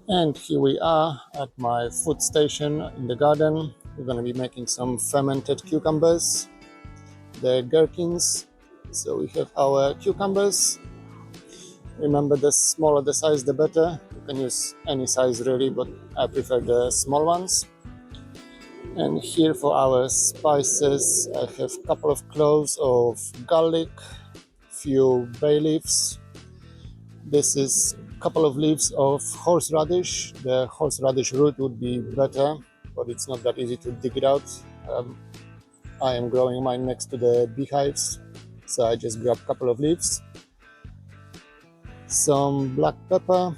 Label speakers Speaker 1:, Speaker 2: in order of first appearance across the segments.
Speaker 1: And here we are at my food station in the garden. We're going to be making some fermented cucumbers, the gherkins. So we have our cucumbers. Remember, the smaller the size, the better. You can use any size really, but I prefer the small ones. And here for our spices, I have a couple of cloves of garlic, few bay leaves. This is a couple of leaves of horseradish. The horseradish root would be better, but it's not that easy to dig it out. I am growing mine next to the beehives, so I just grabbed a couple of leaves. Some black pepper,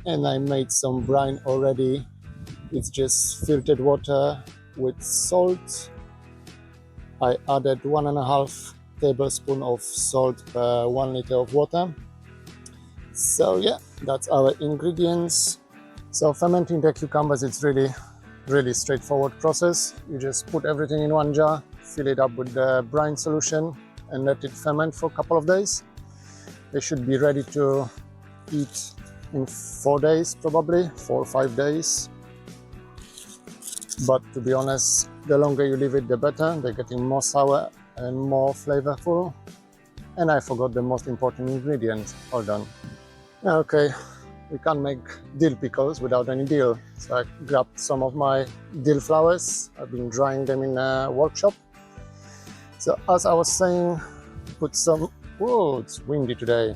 Speaker 1: and I made some brine already. It's just filtered water with salt. I added 1.5 tablespoons of salt per 1 liter of water. So yeah, that's our ingredients. So fermenting the cucumbers, it's really straightforward process. You just put everything in one jar, fill it up with the brine solution, and let it ferment for a couple of days. They should be ready to eat in 4 days, probably 4 or 5 days. But to be honest, the longer you leave it, the better. They're getting more sour and more flavorful. And I forgot the most important ingredient. Hold on. Okay, we can't make dill pickles without any dill. So I grabbed some of my dill flowers. I've been drying them in a workshop. So as I was saying, put some... Whoa, it's windy today.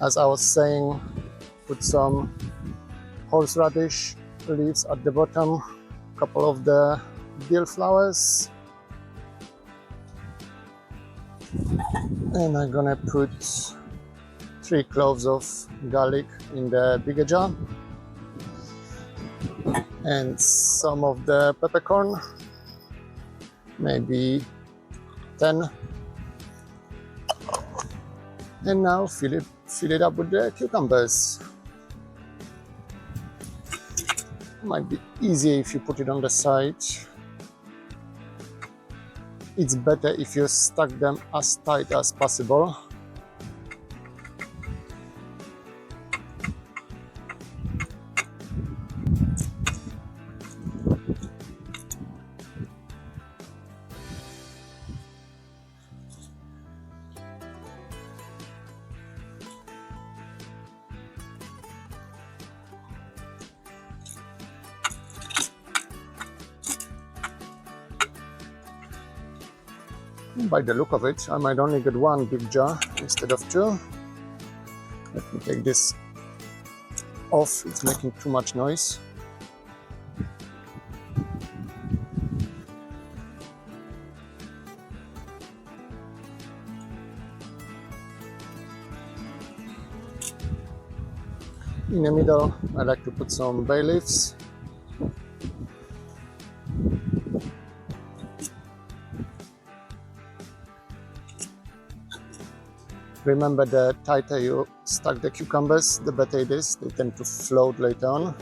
Speaker 1: As I was saying, put some horseradish leaves at the bottom, a couple of the dill flowers, and I'm gonna put 3 cloves of garlic in the bigger jar, and some of the peppercorn, maybe 10. And now fill it up with the cucumbers. Might be easier if you put it on the side. It's better if you stack them as tight as possible. By the look of it, I might only get 1 big jar instead of 2. Let me take this off, it's making too much noise. In the middle, I like to put some bay leaves. Remember, the tighter you stack the cucumbers, the better it is. They tend to float later on.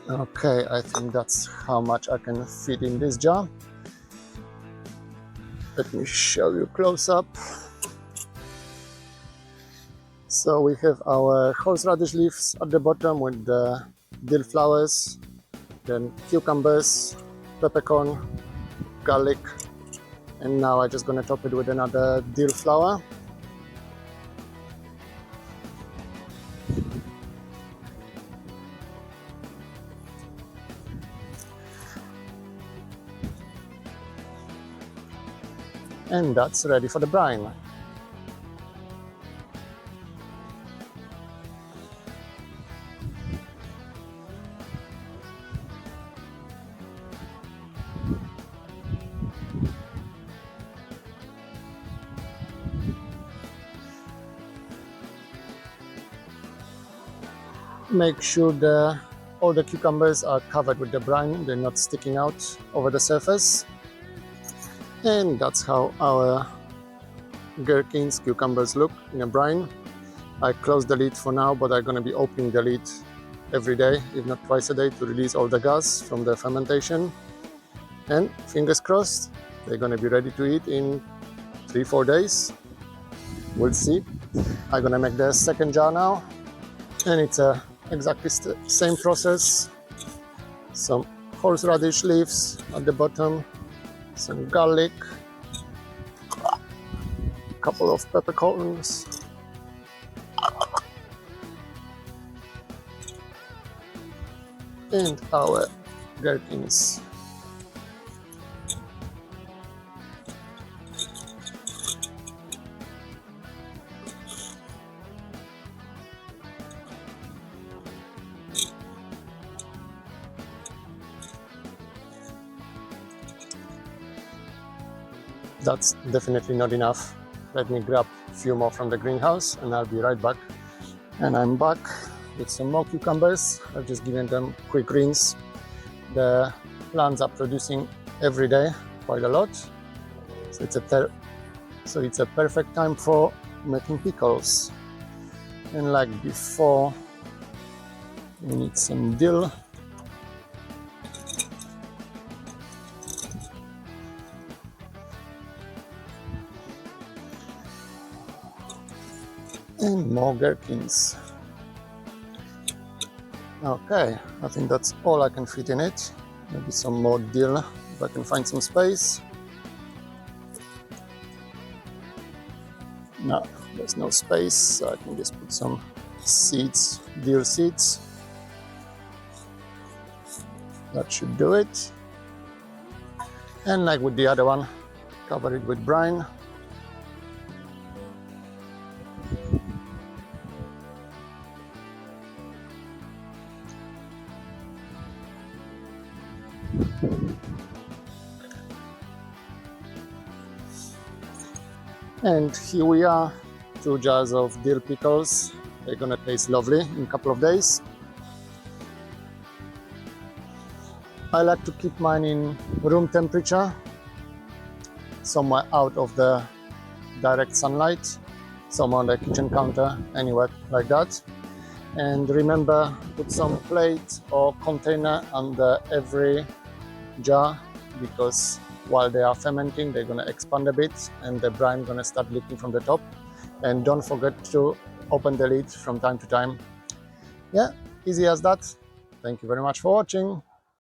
Speaker 1: Okay, I think that's how much I can fit in this jar. Let me show you close up. So we have our horseradish leaves at the bottom with the dill flowers, then cucumbers, peppercorn, garlic, and now I'm just gonna top it with another dill flower. And that's ready for the brine. Make sure all the cucumbers are covered with the brine, they're not sticking out over the surface. And that's how our gherkins cucumbers look in a brine. I closed the lid for now, but I'm going to be opening the lid every day, if not twice a day, to release all the gas from the fermentation. And fingers crossed, They're going to be ready to eat in 3-4 days. We'll see. I'm going to make the second jar now, and it's exactly same process. Some horseradish leaves at the bottom, some garlic, a couple of peppercorns, and our gherkins. That's definitely not enough. Let me grab a few more from the greenhouse and I'll be right back. And I'm back with some more cucumbers. I've just given them quick rinse. The plants are producing every day quite a lot. So it's a perfect time for making pickles. And like before, we need some dill. And more gherkins. Okay, I think that's all I can fit in it. Maybe some more dill if I can find some space. No, there's no space, so I can just put some seeds, dill seeds. That should do it. And like with the other one, cover it with brine. And here we are, 2 jars of dill pickles. They're gonna taste lovely in a couple of days. I like to keep mine in room temperature, somewhere out of the direct sunlight, somewhere on the kitchen counter, anywhere like that. And remember, put some plate or container under every jar, because while they are fermenting, they're going to expand a bit and the brine going to start leaking from the top. And don't forget to open the lid from time to time. Yeah, easy as that. Thank you very much for watching.